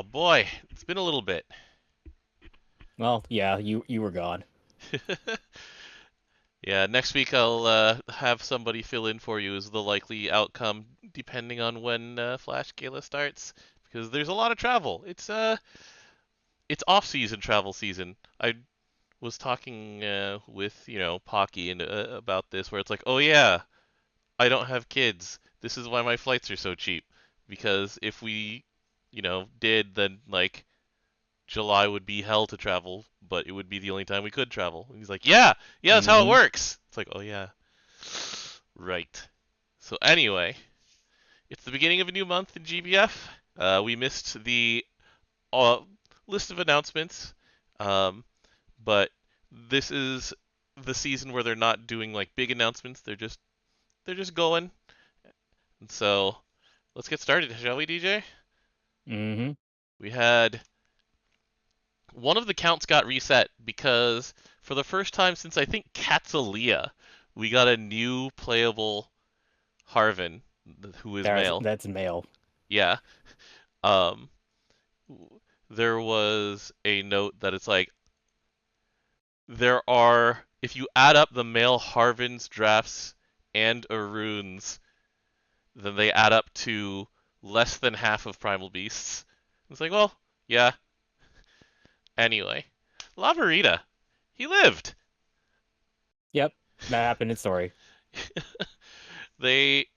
Oh boy, it's been a little bit. Well, yeah, you were gone. Yeah, next week I'll have somebody fill in for you as the likely outcome, depending on when Flash Gala starts, because there's a lot of travel. It's off-season travel season. I was talking with Pocky and about this, where it's like, oh yeah, I don't have kids. This is why my flights are so cheap, because if we did, then like July would be hell to travel, but it would be the only time we could travel. And he's like, yeah, yeah, that's how it Hmm. works. It's like, oh yeah, right. So anyway, it's the beginning of a new month in GBF. We missed the uh, list of announcements, um, but this is the season where they're not doing like big announcements. They're just going. And so let's get started, shall we, DJ? Hmm. We had one of the counts got reset because for the first time since I think Katsalia, we got a new playable Harvin who is male. That's male. Yeah. Um, there was a note that it's like there are if you add up the male Harvins drafts and Arunes, then they add up to less than half of Primal Beasts. It's like, well, yeah. Anyway, Lavirita, he lived. Yep, that happened in story. They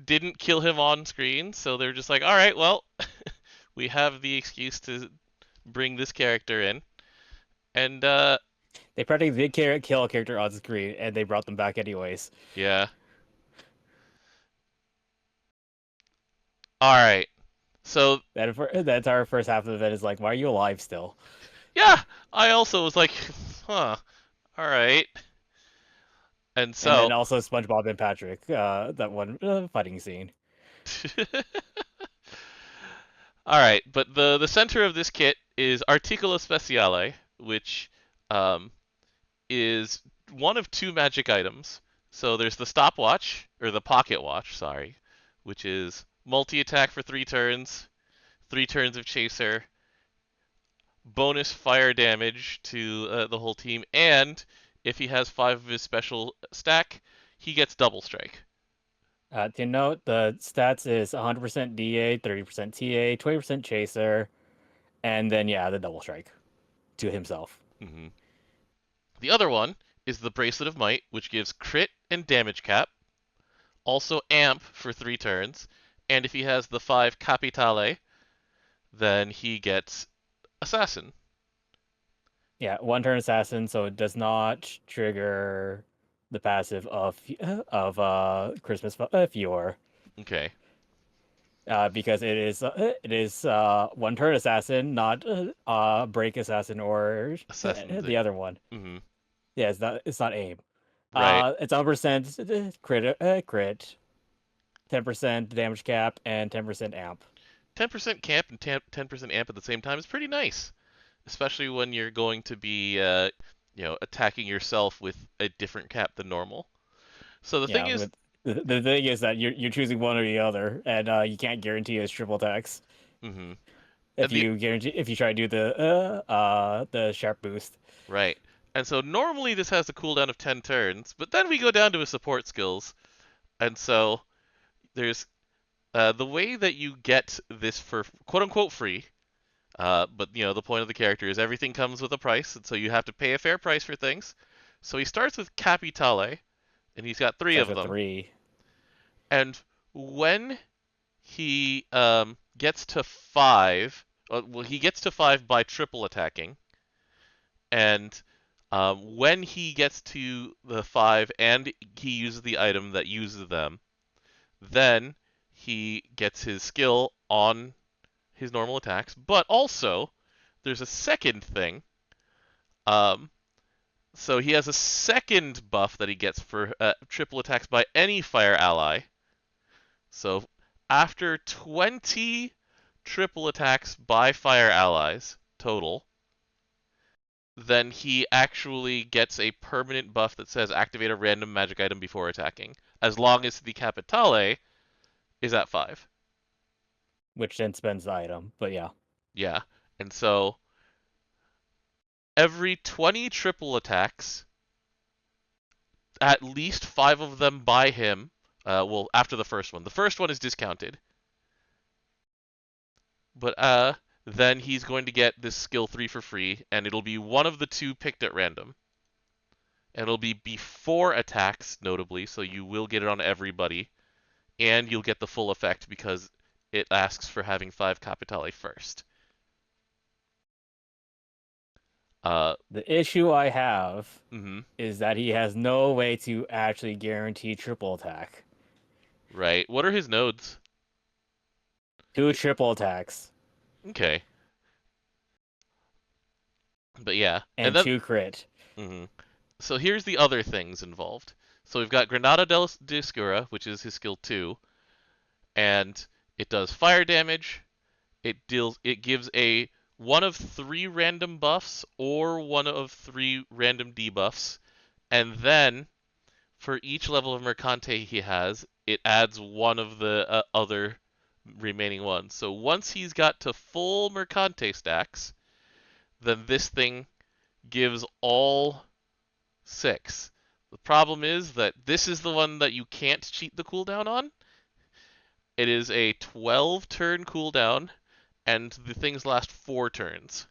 didn't kill him on screen, so they're just like, all right, well, we have the excuse to bring this character in, and They practically did kill a character on screen, and they brought them back anyways. yeah, all right. So That's our first half of the event is like, why are you alive still? yeah, I also was like, huh, all right, and And so then also SpongeBob and Patrick, that one fighting scene. all right, but the center of this kit is Articolo Speciale, which um, is one of two magic items. So there's the stopwatch, or the pocket watch, sorry, which is multi attack for 3 turns, 3 turns of chaser, bonus fire damage to the whole team, and if he has 5 of his special stack, he gets double strike. To note, the stats is 100% DA, 30% TA, 20% chaser, and then yeah, the double strike to himself. Hmm. The other one is the Bracelet of Might, which gives crit and damage cap, also amp for 3 turns, and if he has the 5 Capitale, then he gets Assassin. Yeah, one turn assassin, so it does not trigger the passive of Christmas Fior. Okay. Because it is one turn assassin, not break assassin or Assassin the thing. other one. Hmm. Yeah, it's not aim. Right. It's 100% crit, 10% damage cap, and 10% amp. 10% camp and 10% amp at the same time is pretty nice, especially when you're going to be, attacking yourself with a different cap than normal. So the thing Yeah, is, with the thing is that you're choosing one or the other, and you can't guarantee it's triple attacks hmm if and the you guarantee if you try to do the sharp boost. right, and so normally this has a cooldown of 10 turns, but then we go down to his support skills, and so there's the way that you get this for quote unquote free. But the point of the character is everything comes with a price, and so you have to pay a fair price for things. So he starts with Capitale, and he's got three Starts of with them. 3. And when he gets to 5, well, he gets to 5 by triple attacking, and when he gets to the 5 and he uses the item that uses them, then he gets his skill on his normal attacks. But also, there's a second thing. Um, So he has a second buff that he gets for triple attacks by any fire ally. So after 20 triple attacks by fire allies total, then he actually gets a permanent buff that says activate a random magic item before attacking, as long as the Capitale is at 5. Which then spends the item. But yeah. Yeah. And so every 20 triple attacks, at least 5 of them by him, well, after the first one. The first one is discounted. But then he's going to get this skill 3 for free, and it'll be one of the two picked at random. And it'll be before attacks, notably, so you will get it on everybody, and you'll get the full effect because it asks for having 5 Capitale first. The issue I have Mm-hmm. is that he has no way to actually guarantee triple attack. Right. What are his nodes? 2 triple attacks Okay. But yeah, and and then 2 crit. mm-hmm. So here's the other things involved. So we've got Granada del Discura, which is his skill 2, and it does fire damage. It gives a one of 3 random buffs or one of 3 random debuffs, and then for each level of Mercante he has, it adds one of the other remaining ones. So once he's got to full Mercante stacks, then this thing gives all 6. The problem is that this is the one that you can't cheat the cooldown on. It is a 12 turn cooldown, and the things last 4 turns.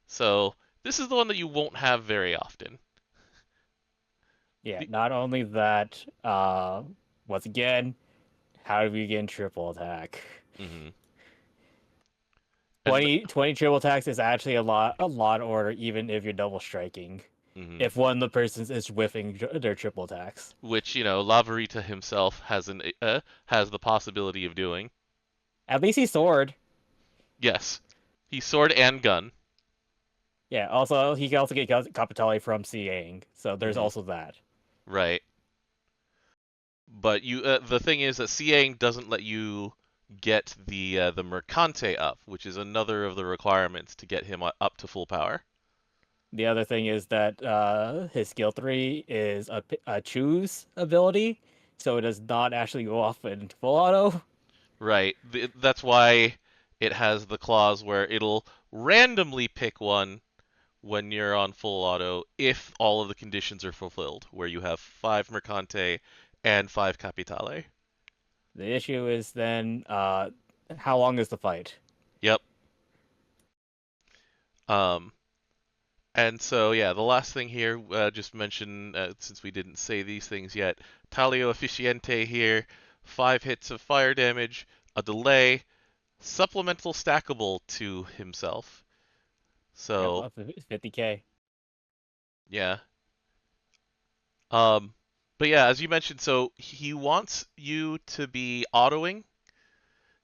So this is the one that you won't have very often. Yeah, The, not only that, once again, how do we get triple attack? mm-hmm. And 20 triple attacks is actually a lot order, even if you're double striking. mm-hmm. If one of the persons is whiffing their triple attacks. Which Lavirita himself has the possibility of doing. At least he's sword. Yes, he's sword and gun. Yeah, also, he can also get Capitale from CAing, so there's Mm-hmm. also that. Right. But the thing is that CAing doesn't let you get the Mercante up, which is another of the requirements to get him up to full power. The other thing is that his skill 3 is a choose ability, so it does not actually go off in full auto. Right. That's why it has the clause where it'll randomly pick one when you're on full auto if all of the conditions are fulfilled, where you have 5 Mercante and 5 Capitale. The issue is then how long is the fight? Yep. Um, and so, yeah, the last thing here, just mention, since we didn't say these things yet, Talio Efficiente here, 5 hits of fire damage, a delay, supplemental stackable to himself. Yep, So, up to 50k. yeah. Um, but yeah, as you mentioned, so he wants you to be autoing.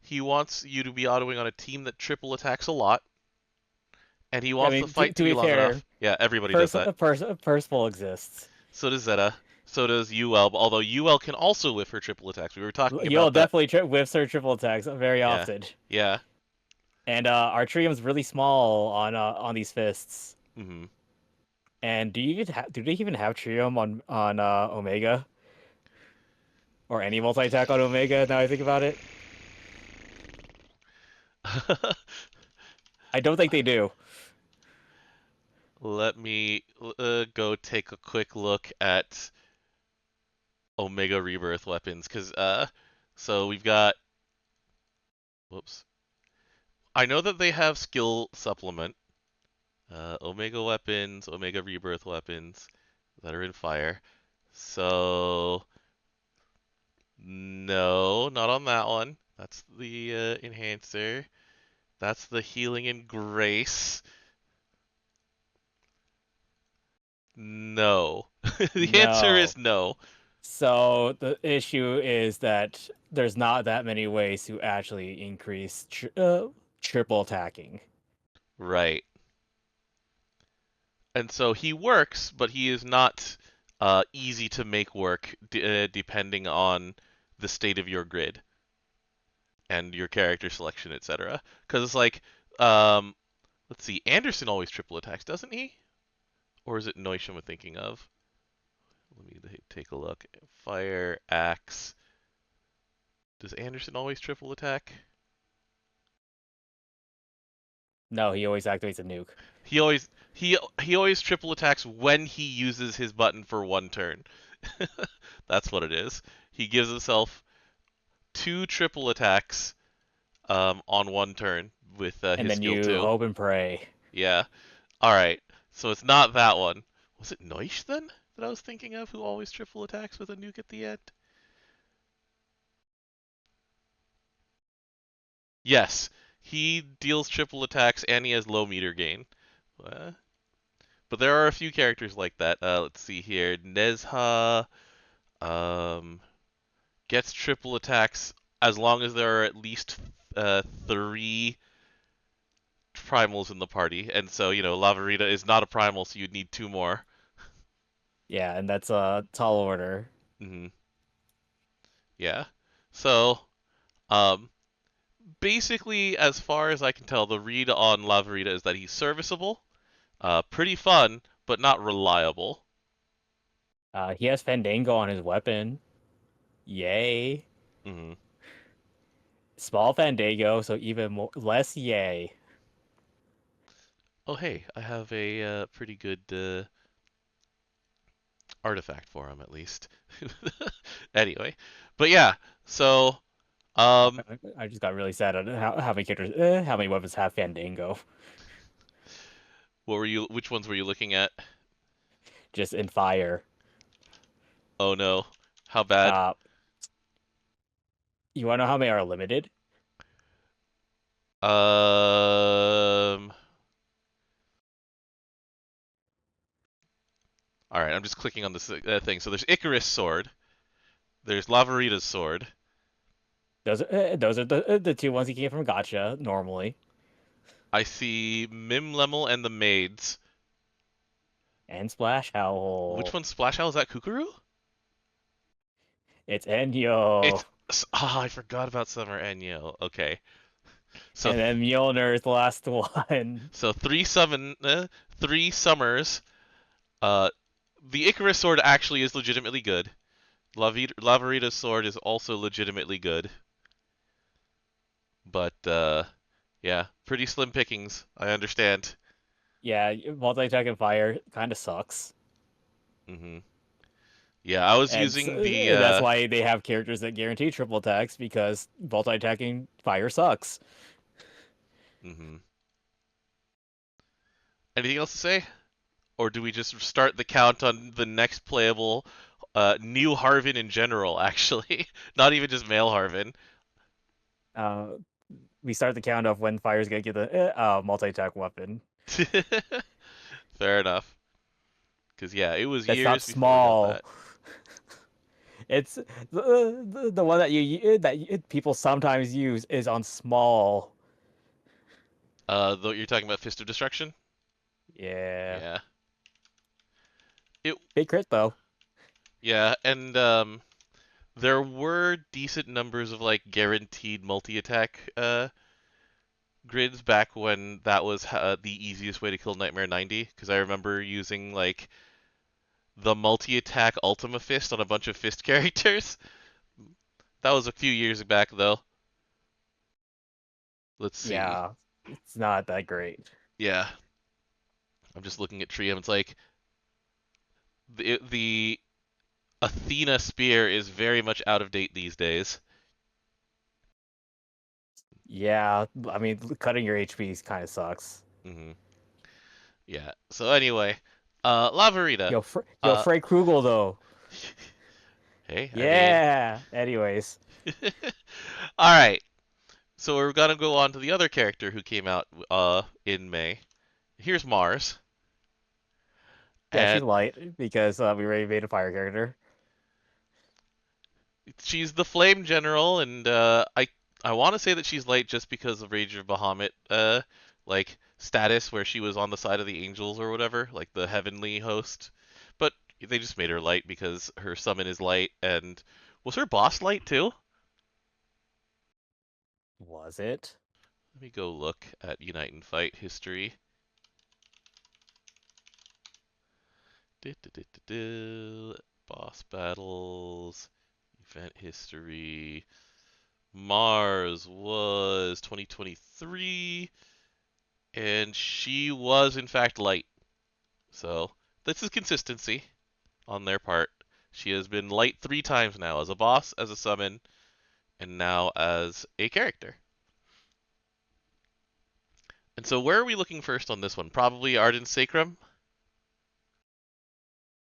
He wants you to be autoing on a team that triple attacks a lot, and he I wants the mean, to, fight to to be be long fair, enough. Yeah, everybody does that. Percival exists. So does Zeta. So does UL, although UL can also whiff her triple attacks. We were talking You'll about that. definitely whiff her triple attacks very Yeah. often. Yeah. And Artrium's really small on these fists. Hmm. And do they even have Trium on Omega or any multi attack on Omega? Now I think about it, I don't think they do. Let me go take a quick look at Omega Rebirth weapons, because so we've got. Whoops. I know that they have skill supplement. Omega weapons, Omega Rebirth weapons that are in fire. So no, not on that one. That's the enhancer. That's the healing and grace. No. The answer No. is no. So the issue is that there's not that many ways to actually increase triple attacking. Right. And so he works, but he is not easy to make work depending on the state of your grid and your character selection, etc. Because it's like, um, let's see, Anderson always triple attacks, doesn't he? Or is it Noisham I'm thinking of? Let me take a look. Fire, axe. Does Anderson always triple attack? No, he always activates a nuke. He always triple attacks when he uses his button for one turn. That's what it is. He gives himself two triple attacks on one turn with And his then skill you 2. hope and pray. Yeah. All right. So it's not that one. Was it Noish then that I was thinking of, who always triple attacks with a nuke at the end? Yes. He deals triple attacks and he has low meter gain. But there are a few characters like that. Let's see here. Nezha um, gets triple attacks as long as there are at least 3 primals in the party. And so, Lavirita is not a primal, so you'd need 2 more. Yeah, and that's a tall order. Hmm. Yeah. So, um, basically, as far as I can tell, the read on Lavirita is that he's serviceable, pretty fun, but not reliable. He has Fandango on his weapon. Yay. Hmm. Small Fandango, so even more less yay. Oh, hey, I have a pretty good artifact for him, at least. Anyway, but yeah, so um, I just got really sad at how many characters, how many weapons have Fandango. which ones were you looking at? Just in fire. Oh no, how bad? Uh, you want to know how many are limited? Um, all right, I'm just clicking on this thing. So there's Icarus sword, there's Lavarita's sword. Those are the two ones he came from Gotcha normally. I see Mim Lemel and the maids. And Splash Which Howl. one's Splash Owl? Is that Kukuru? It's Enyo. It's I forgot about Summer Enyo. Okay, so And then Mjolnir is the last one. so 3 summers. Uh, the Icarus sword actually is legitimately good. Lavarita's sword is also legitimately good, but yeah, pretty slim pickings. I understand. Yeah, multi-attack and fire kind of sucks. Hmm. Yeah, I was And using the that's why they have characters that guarantee triple attacks because multi-attacking fire sucks. hmm. Anything else to say? Or do we just start the count on the next playable new Harvin in general, actually? Not even just male Harvin. Uh, we start the count of when fire's gonna get the multi-attack weapon. Fair enough. Because, yeah, it was That's not years before we got small. that. It's the one that people sometimes use is on small. Though you're talking about Fist of Destruction? Yeah, Yeah. It, big crit though. yeah, and there were decent numbers of, like, guaranteed multi-attack grids back when that was the easiest way to kill Nightmare 90, because I remember using, like, the multi-attack Ultima Fist on a bunch of Fist characters. That was a few years back, though. Let's see. Yeah, it's not that great. Yeah, I'm just looking at Trium. It's like the Athena spear is very much out of date these days. Yeah, I mean, cutting your HP kind of sucks. Hmm. Yeah. So anyway, Lavarita. Yo, Uh, Frank Krugel though. hey, I mean, Yeah. Anyways, all right. So we're gonna go on to the other character who came out in May. Here's Mars, yeah, she's and light because we already made a fire character. she's the Flame General, and I want to say that she's light just because of Rage of Bahamut, like status where she was on the side of the angels or whatever, like the heavenly host. But they just made her light because her summon is light, and was her boss light too? Was it? Let me go look at Unite and Fight history. Boss battles, event history. Mars was 2023. and she was in fact light. So this is consistency on their part. She has been light 3 times now, as a boss, as a summon, and now as a character. And so where are we looking first on this one? Probably Arden's Sacrum?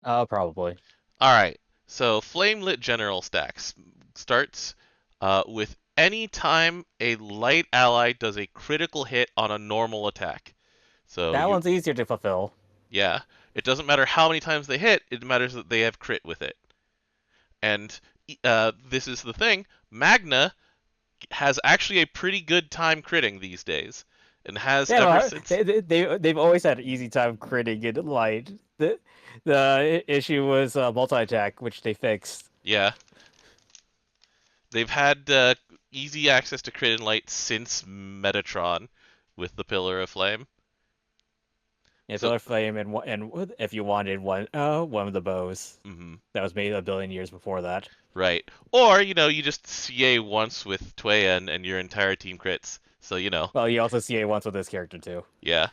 Probably. Alright, so Flame Lit General stacks starts with any time a light ally does a critical hit on a normal attack. So That you, one's easier to fulfill. yeah, it doesn't matter how many times they hit, it matters that they have crit with it. And this is the thing, Magna has actually a pretty good time critting these days, and has Yeah, ever well, since. they've always had an easy time critting in light. The issue was multi attack, which they fixed. Yeah, they've had easy access to crit and light since Metatron with the Pillar of Flame. Yeah, So, Pillar Flame and if you wanted one of the bows mhm, that was made a billion years before that. right. Or, you just CA once with Twaya and your entire team crits. So, Well, you also see it once with this character too. yeah.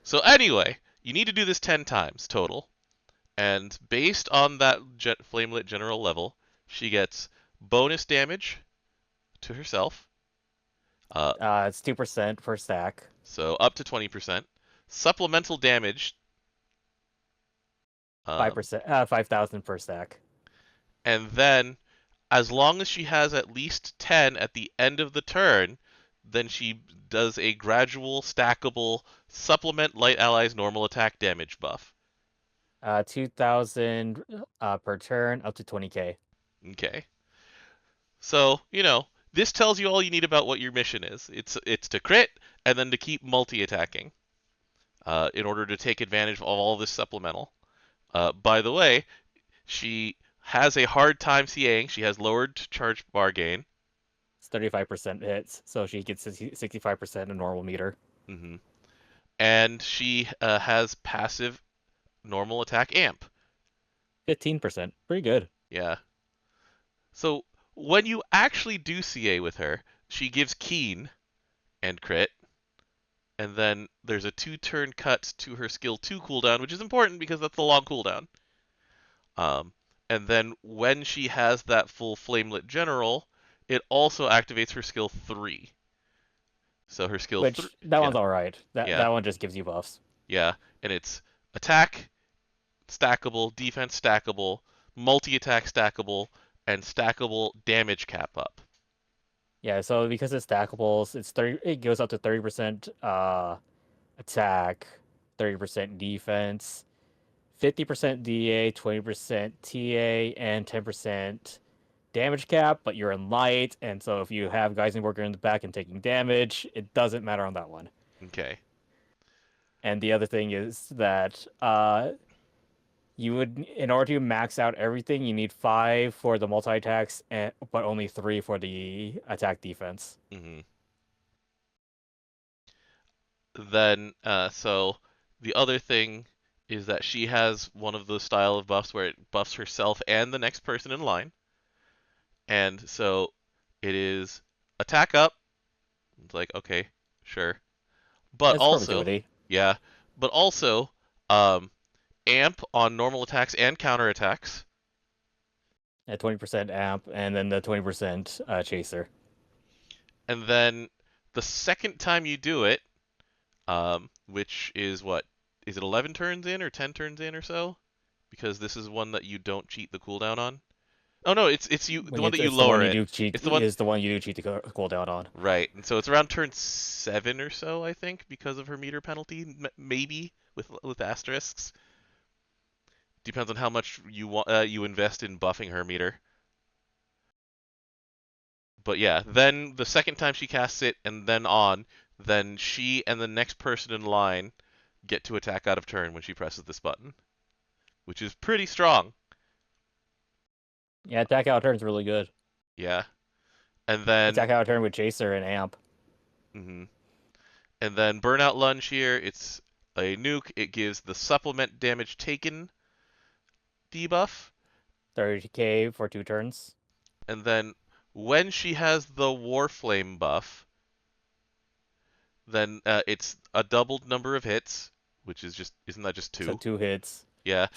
So anyway, you need to do this 10 times total. And based on that Flamelit general level, she gets bonus damage to herself. Uh, It's 2% per stack. so up to 20%. Supplemental damage. 5%, 5,000 per stack. And then, as long as she has at least 10 at the end of the turn, then she does a gradual, stackable, supplement light allies normal attack damage buff. 2,000 per turn, up to 20k. Okay. So, this tells you all you need about what your mission is. It's to crit, and then to keep multi-attacking in order to take advantage of all this supplemental. By the way, she has a hard time CAing. She has lowered charge bar gain. It's 35% hits, so she gets 65% of normal meter. Hmm. And she has passive normal attack amp. 15%. Pretty good. Yeah. So when you actually do CA with her, she gives Keen and crit, and then there's a 2-turn cut to her skill 2 cooldown, which is important because that's the long cooldown. Um, and then when she has that full Flamelit General, it also activates her skill 3. So her skill 3, Which, that yeah, one's alright. yeah, That one just gives you buffs. yeah, and it's attack stackable, defense stackable, multi-attack stackable, and stackable damage cap up. Yeah, so because it's stackables, it goes up to 30% attack, 30% defense, 50% DA, 20% TA, and 10% damage cap, but you're in light, and so if you have Geisenberger in the back and taking damage, it doesn't matter on that one. Okay. And the other thing is that you would, in order to max out everything, you need 5 for the multi attacks, but only 3 for the attack defense. Hmm. Then, so the other thing is that she has one of those style of buffs where it buffs herself and the next person in line. And so it is attack up. It's like, okay, sure. But It's also, perpetuity. yeah, but also, um, amp on normal attacks and counter attacks. At 20% amp, and then the 20% chaser. And then the second time you do it, which is what? Is it 11 turns in or 10 turns in or so? Because this is one that you don't cheat the cooldown on. Oh no, it's you the When one that you it's the one lower you it. do cheat It's the one is the one you do cheat the cooldown on. right. And so it's around turn 7 or so, I think, because of her meter penalty, maybe with asterisks. Depends on how much you invest in buffing her meter. But yeah, then the second time she casts it and then on, then she and the next person in line get to attack out of turn when she presses this button, which is pretty strong. Yeah, attack out turn is really good. Yeah. And then Attack out turn with chaser and amp. mhm. And then burnout lunge here, it's a nuke. It gives the supplement damage taken debuff. 30k for 2 turns. And then when she has the Warflame buff, then it's a doubled number of hits, which is just isn't that just So two? two hits, Yeah,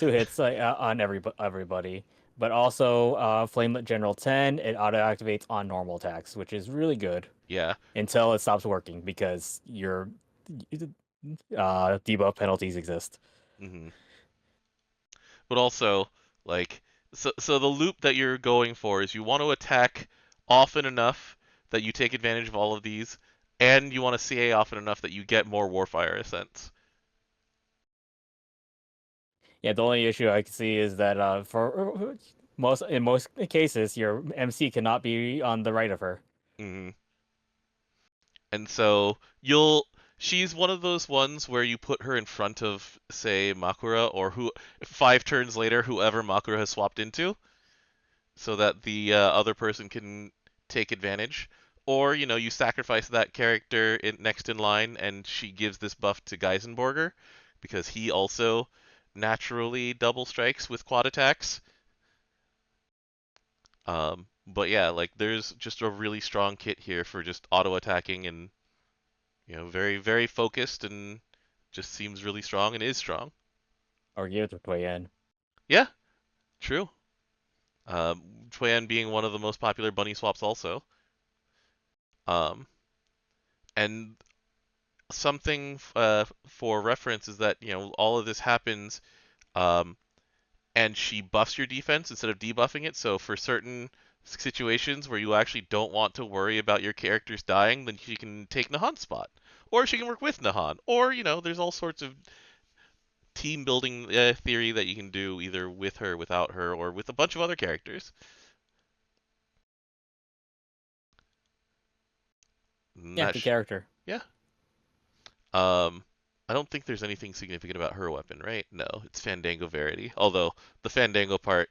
on everybody. But also, Flamelit General 10, it auto activates on normal attacks, which is really good yeah. until it stops working because your debuff penalties exist. hmm But also, like, so the loop that you're going for is you want to attack often enough that you take advantage of all of these, and you want to CA often enough that you get more Warfire Ascents. Yeah, the only issue I can see is that for in most cases, your MC cannot be on the right of her. hmm And so you'll she's one of those ones where you put her in front of, say, Makura, or who 5 turns later, whoever Makura has swapped into, so that the other person can take advantage. Or, you sacrifice that character next in line, and she gives this buff to Geisenborger, because he also naturally double strikes with quad attacks. But yeah, like there's just a really strong kit here for just auto attacking and very, very focused and just seems really strong and is strong. Or give it to Toyen. Yeah, true. Chuan being one of the most popular bunny swaps also. Um, and something for reference is that, all of this happens um, and she buffs your defense instead of debuffing it. So for certain situations where you actually don't want to worry about your characters dying, then she can take Nahan's spot. Or she can work with Nahan. Or, there's all sorts of team building theory that you can do either with her, without her, or with a bunch of other characters. And Yeah, good character. yeah. Um, I don't think there's anything significant about her weapon, right? No, it's Fandango Verity. Although the Fandango part,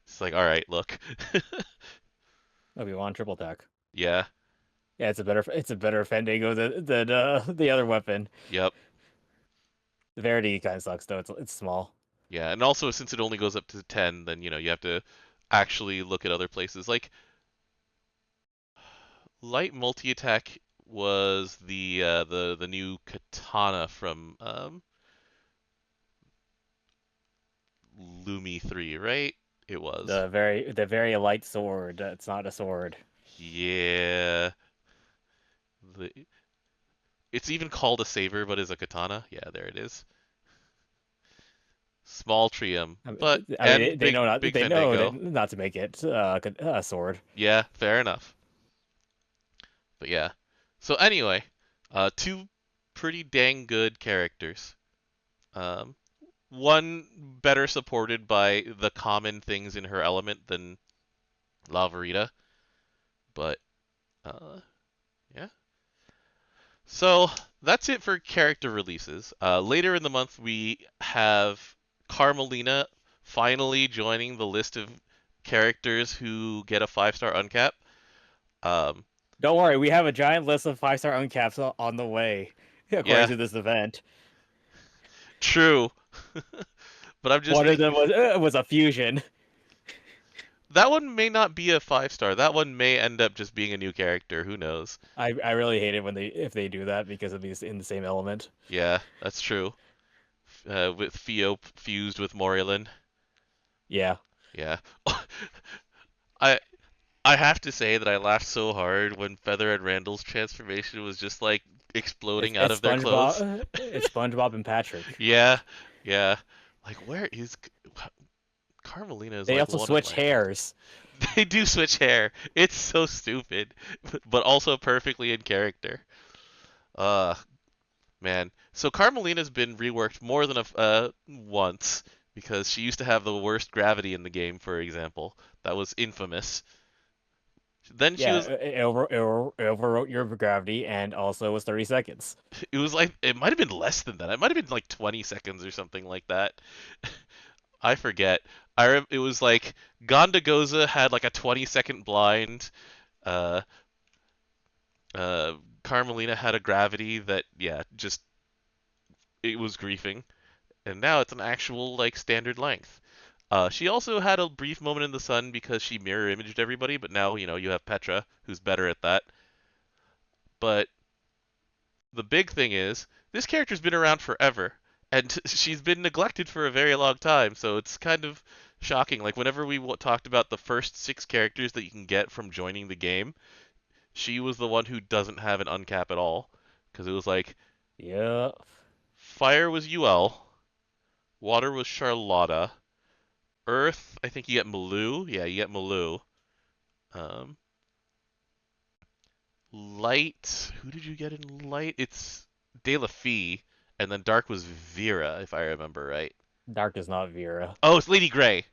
it's like, all right, look. Obi-Wan triple attack. Yeah. Yeah, it's a better Fandango than the other weapon. Yep. The Verity kind of sucks though. It's small. Yeah, and also since it only goes up to 10, then you have to actually look at other places. Like light multi-attack was the new katana from Lumi 3, right? It was. The very light sword. It's not a sword. Yeah. The, it's even called a saber, but is a katana. Yeah, there it is. Small trium, but I mean, and big they know Fandango. not to make it a sword. Yeah, fair enough. But yeah. So anyway, two pretty dang good characters. Um, one better supported by the common things in her element than Lavirita, but yeah. So that's it for character releases. Later in the month, we have Carmelina finally joining the list of characters who get a 5-star uncap. Um, Don't worry, we have a giant list of 5-star uncaps on the way, according yeah, to this event. true. But I'm just One of making. them was a fusion. That one may not be a 5-star. That one may end up just being a new character. Who knows? I really hate it when they do that because of these in the same element. Yeah, that's true. With Theo fused with Morilyn. Yeah, Yeah. I I have to say that I laughed so hard when Feather and Randall's transformation was just like exploding out of their clothes. It's SpongeBob and Patrick. Yeah, yeah. Like where is Carmelina is They like also one of switch my. hairs. They do switch hair. It's so stupid, but also perfectly in character. Uh, man. So Carmelina's been reworked more than once because she used to have the worst gravity in the game, for example. That was infamous. Then she Yeah, was it overwrote your gravity and also was 30 seconds. it was like it might have been less than that. It might have been like 20 seconds or something like that. I forget. It was like Gondagoza had like a 20-second blind. Uh, Carmelina had a gravity that just it was griefing, and now it's an actual like standard length. She also had a brief moment in the sun because she mirror imaged everybody, but now you have Petra who's better at that. But the big thing is this character's been around forever, and she's been neglected for a very long time. So it's kind of shocking. Like whenever we talked about the first 6 characters that you can get from joining the game, she was the one who doesn't have an uncap at all, because it was like Yeah. fire was UL, water was Charlotta, earth I think you get Malou. Yeah, you get Malou. Um, light, who did you get in light? It's De La Fee, and then dark was Vera, if I remember right. Dark is not Vera. Oh, it's Lady Grey.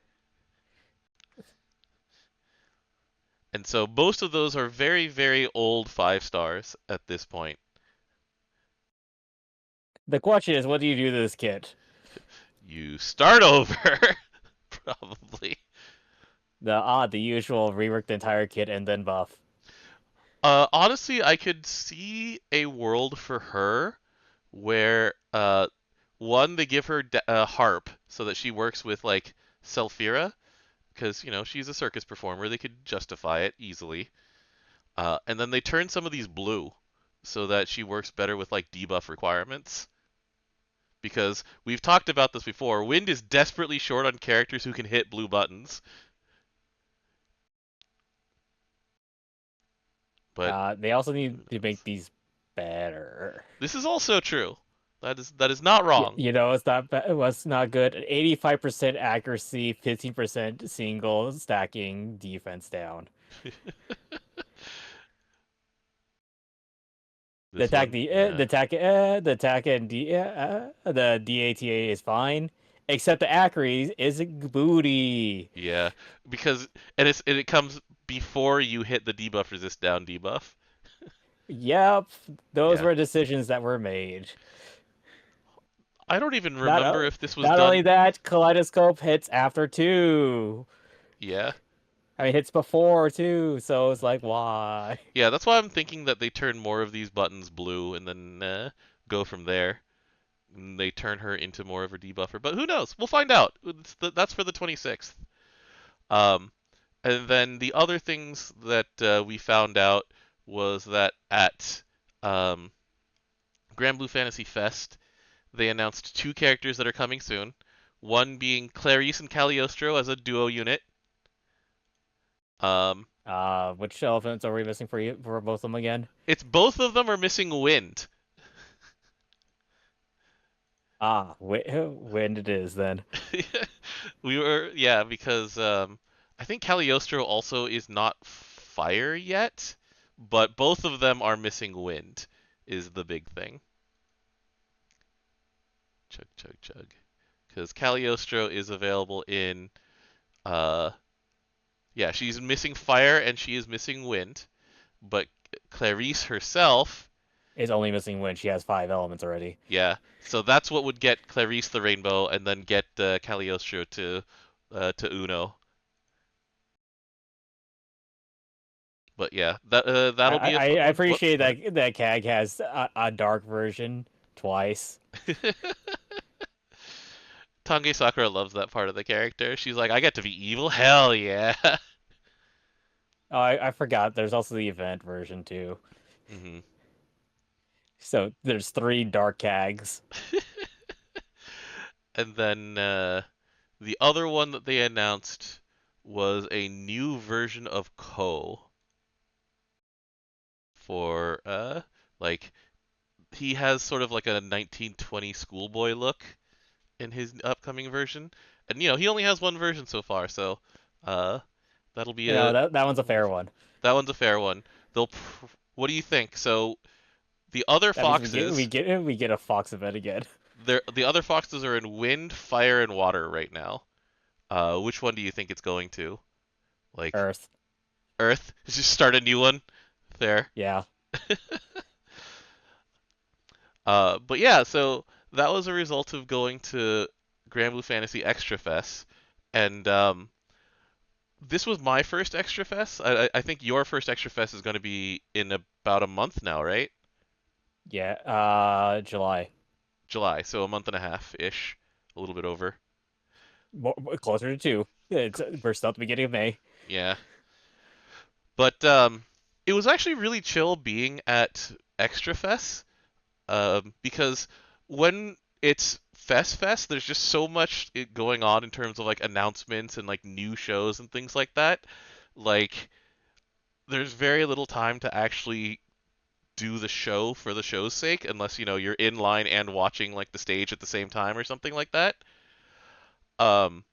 And so most of those are very, very old 5 stars at this point. The question is, what do you do to this kit? You start over, probably. The usual rework the entire kit and then buff. Honestly, I could see a world for her where, one, they give her a harp so that she works with, like, Selphira, because, she's a circus performer. They could justify it easily. And then they turn some of these blue so that she works better with, like, debuff requirements. Because we've talked about this before. Wind is desperately short on characters who can hit blue buttons. But They also need to make these better. this is also true. That is not wrong. It's not it was not good. 85% accuracy, 15% single stacking defense down. The This attack, one, yeah. the attack and the DATA is fine, except the accuracy is booty. Yeah, because it comes before you hit the debuff resist down debuff. Yep, those Yeah. were decisions that were made. I don't even Not, remember if this was not only done. that, Kaleidoscope hits after 2. Yeah. I mean, hits before too, so it's like, why? Yeah, that's why I'm thinking that they turn more of these buttons blue and then go from there. And they turn her into more of a debuffer, but who knows? We'll find out. That's for the 26th. Um, and then the other things that we found out was that at Granblue Fantasy Fest, they announced 2 characters that are coming soon. One being Clarice and Cagliostro as a duo unit. Um, Which elephants are we missing for both of them again? it's both of them are missing wind. When it is then. Because I think Cagliostro also is not fire yet, but both of them are missing wind, is the big thing. Chug, chug, chug. Because Cagliostro is available in, uh, yeah, she's missing fire and she is missing wind, but Clarice herself, Is only missing when she has 5 elements already. yeah, so that's what would get Clarice the rainbow and then get Cagliostro to Uno. But yeah, that'll be a I fun one. Whoops, appreciate go ahead. that CAG has a dark version twice. Tange Sakura loves that part of the character. She's like, I get to be evil? Hell yeah. Oh, I forgot. There's also the event version too. hmm So there's 3 dark CAGs. And then the other one that they announced was a new version of Ko for like he has sort of like a 1920 schoolboy look in his upcoming version. And he only has one version so far, so uh that'll be a That one's a cool fair version. one. That one's a fair one. What do you think? So the other That means foxes, we get a fox event again. the other foxes are in wind, fire, and water right now. Which one do you think it's going to? Like Earth. Earth? Just start a new one. There. Yeah. But yeah, so that was a result of going to Granblue Fantasy Extra Fest, and this was my first Extra Fest. I think your first Extra Fest is going to be in about a month now, right? Yeah. July. July, so a month and a half ish, a little bit over. Closer to 2. We're still at the beginning of May. Yeah, but it was actually really chill being at Extra Fest. because when it's Fest, there's just so much going on in terms of like announcements and like new shows and things like that. Like, there's very little time to actually do the show for the show's sake, unless you're in line and watching like the stage at the same time or something like that. Um,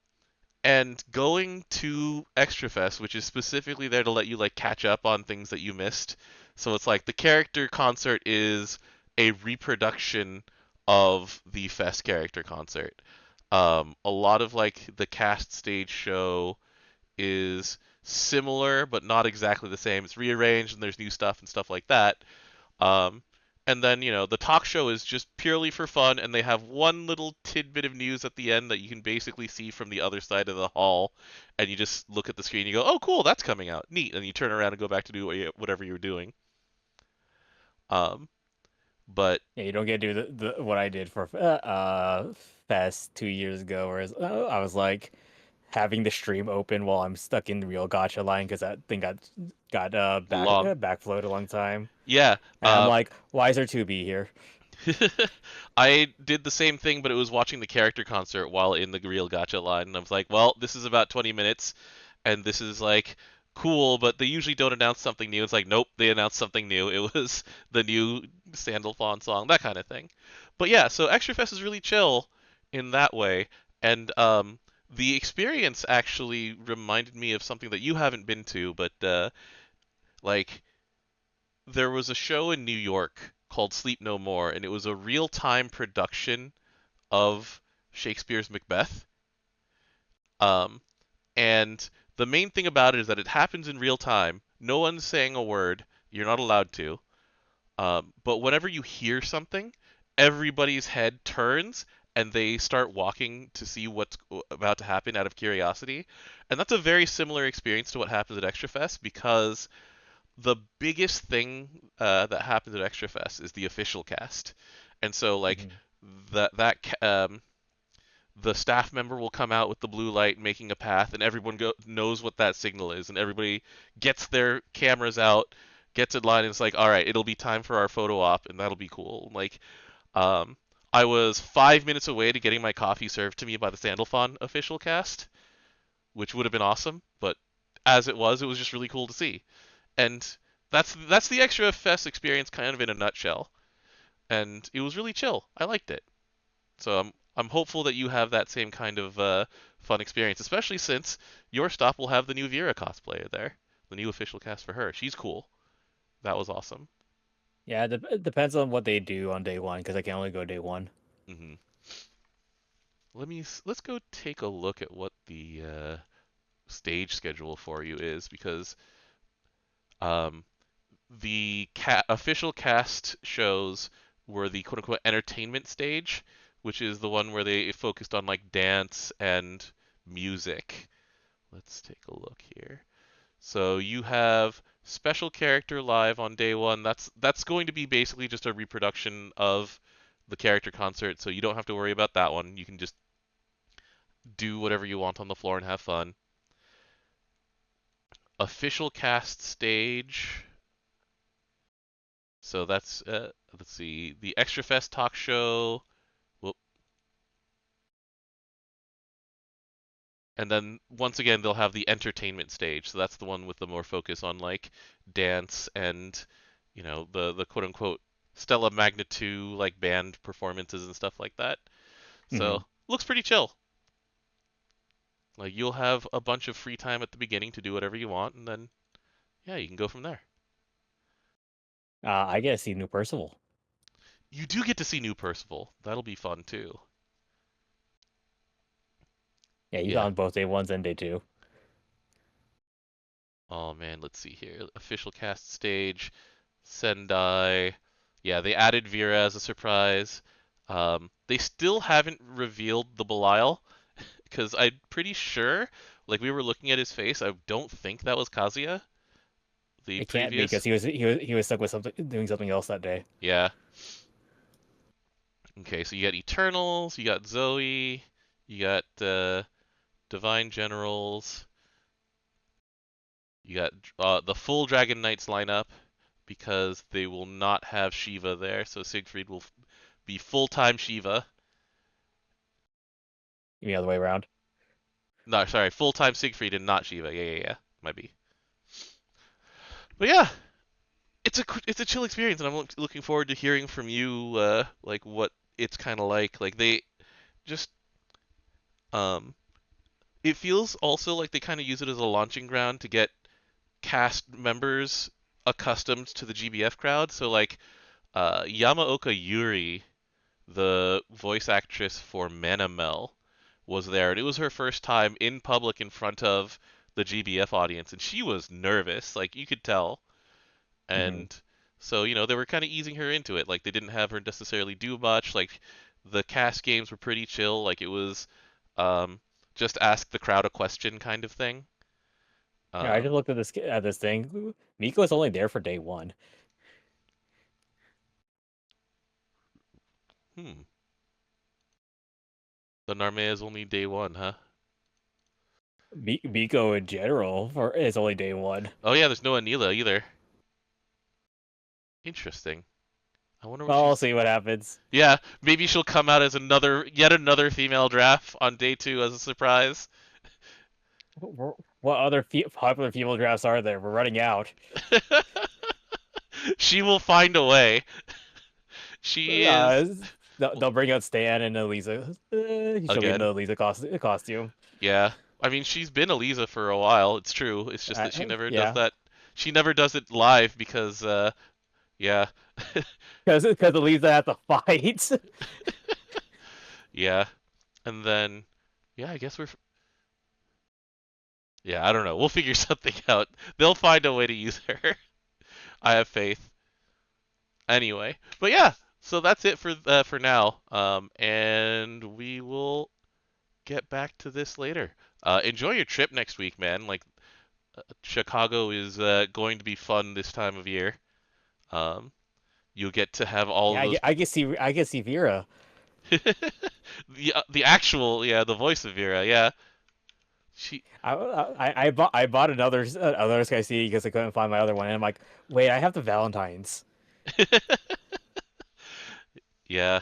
and going to Extra Fest, which is specifically there to let you like catch up on things that you missed. So it's like the character concert is a reproduction of the Fest character concert. A lot of like the cast stage show is similar but not exactly the same. It's rearranged and there's new stuff and stuff like that. Um, and then, the talk show is just purely for fun, and they have one little tidbit of news at the end that you can basically see from the other side of the hall, and you just look at the screen and you go, oh, cool, that's coming out. Neat. And you turn around and go back to do whatever you were doing. Um, but Yeah, you don't get to do the what I did for Fest 2 years ago, whereas I was like having the stream open while I'm stuck in the real gotcha line because that thing got long. backflowed a long time, Yeah. and I'm like, why is there 2B here? I did the same thing, but it was watching the character concert while in the real gacha line, and I was like, well, this is about 20 minutes, and this is like cool, but they usually don't announce something new. It's like, nope, they announced something new. It was the new Sandalphon song, that kind of thing. But yeah, so Extra Fest is really chill in that way, and the experience actually reminded me of something that you haven't been to, but like there was a show in New York called Sleep No More, and it was a real-time production of Shakespeare's Macbeth. Um, and the main thing about it is that it happens in real time. No one's saying a word. You're not allowed to. But whenever you hear something, everybody's head turns and they start walking to see what's about to happen out of curiosity. And that's a very similar experience to what happens at Extra Fest because the biggest thing that happens at Extra Fest is the official cast, and so like Hmm. that the staff member will come out with the blue light making a path, and everyone knows what that signal is, and everybody gets their cameras out, gets in line, and it's like, all right, it'll be time for our photo op, and that'll be cool. Like, um, I was 5 minutes away to getting my coffee served to me by the Sandalphon official cast, which would have been awesome, but as it was just really cool to see. And that's the Extra Fest experience kind of in a nutshell. And it was really chill. I liked it. So I'm hopeful that you have that same kind of fun experience, especially since your stop will have the new Vera cosplayer there, the new official cast for her. She's cool. That was awesome. Yeah, it depends on what they do on day one because I can only go day one. hmm let's go take a look at what the stage schedule for you is because um, the official cast shows were the quote unquote entertainment stage, which is the one where they focused on like dance and music. Let's take a look here. So you have special character live on day one. That's going to be basically just a reproduction of the character concert, so you don't have to worry about that one. You can just do whatever you want on the floor and have fun. Official cast stage. So that's let's see, the Extra Fest talk show. Whoop. And then once again they'll have the entertainment stage. So that's the one with the more focus on like dance and the quote unquote Stella Magna 2 like band performances and stuff like that. Hmm. So looks pretty chill. Like you'll have a bunch of free time at the beginning to do whatever you want, and then yeah, you can go from there. I get to see new Percival. You do get to see new Percival. That'll be fun too. Yeah, you got Yeah. on both day ones and day two. Oh man, let's see here. Official cast stage, Sendai. Yeah, they added Vera as a surprise. They still haven't revealed the Belial because I'm pretty sure, like we were looking at his face, I don't think that was Kazuya, the It can't be because previous. he was stuck with something doing something else that day. Yeah. Okay, so you got Eternals, you got Zoe, you got Divine Generals, you got the full Dragon Knights lineup, because they will not have Shiva there, so Siegfried will be full-time Shiva. The other way around. No, sorry, full-time Siegfried and not Shiva. Yeah. Might be. But yeah, it's a chill experience, and I'm looking forward to hearing from you, like what it's kind of like. Like they just um, it feels also like they kind of use it as a launching ground to get cast members accustomed to the GBF crowd. So like Yamaoka Yuri, the voice actress for Manamel, was there, and it was her first time in public in front of the GBF audience, and she was nervous, like you could tell. Hmm. And so, they were kind of easing her into it. Like they didn't have her necessarily do much. Like the cast games were pretty chill. Like it was um, just ask the crowd a question kind of thing. Yeah, I just Um, looked at this thing. Miko is only there for day one. hmm. The Narmea is only day one, huh? Miko in general is only day one. Oh yeah, there's no Anila either. Interesting. I wonder what Well, we'll she's. see what happens. Yeah, maybe she'll come out as yet another female draft on day two as a surprise. What other popular female drafts are there? We're running out. She will find a way. She Uh, is they'll bring out Stan and Elisa. She'll be in again. the Elisa costume. Yeah, I mean she's been Eliza for a while. It's true. It's just that she never does Yeah, that. She never does it live because yeah, because Elisa has to fight. yeah, and then yeah, I guess we're yeah. I don't know. We'll figure something out. They'll find a way to use her. I have faith. Anyway, but yeah, so that's it for now. And we will get back to this later. Enjoy your trip next week, man. Like Chicago is going to be fun this time of year. Um, you'll get to have all Yeah, of those. I can see Vera. The actual the voice of Vera, yeah. She I bought another Sky CD because I couldn't find my other one, and I'm like, wait, I have the Valentines. yeah,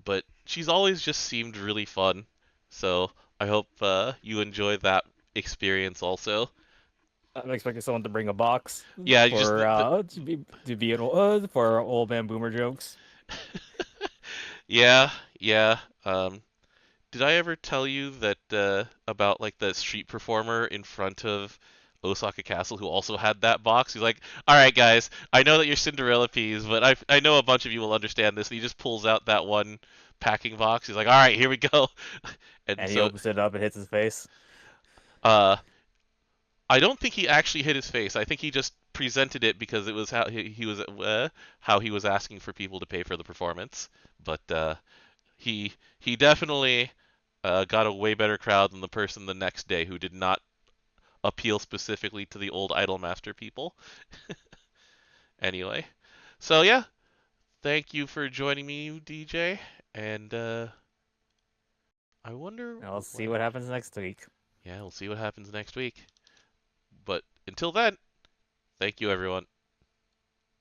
but she's always just seemed really fun. So I hope you enjoy that experience also. I'm expecting someone to bring a box Yeah, you just for for old man boomer jokes. yeah, yeah. Did I ever tell you that about like the street performer in front of Osaka Castle who also had that box? He's like, "All right, guys, I know that you're Cinderella peas, but I know a bunch of you will understand this." And he just pulls out that one packing box. He's like, "All right, here we go." And And he so, opens it up and hits his face. uh, I don't think he actually hit his face. I think he just presented it because it was how he was asking for people to pay for the performance. But he definitely got a way better crowd than the person the next day who did not appeal specifically to the old Idolmaster people. Anyway, so yeah, thank you for joining me, DJ, and I wonder Now let's see what. what happens next week. Yeah, we'll see what happens next week. But until then, thank you, everyone.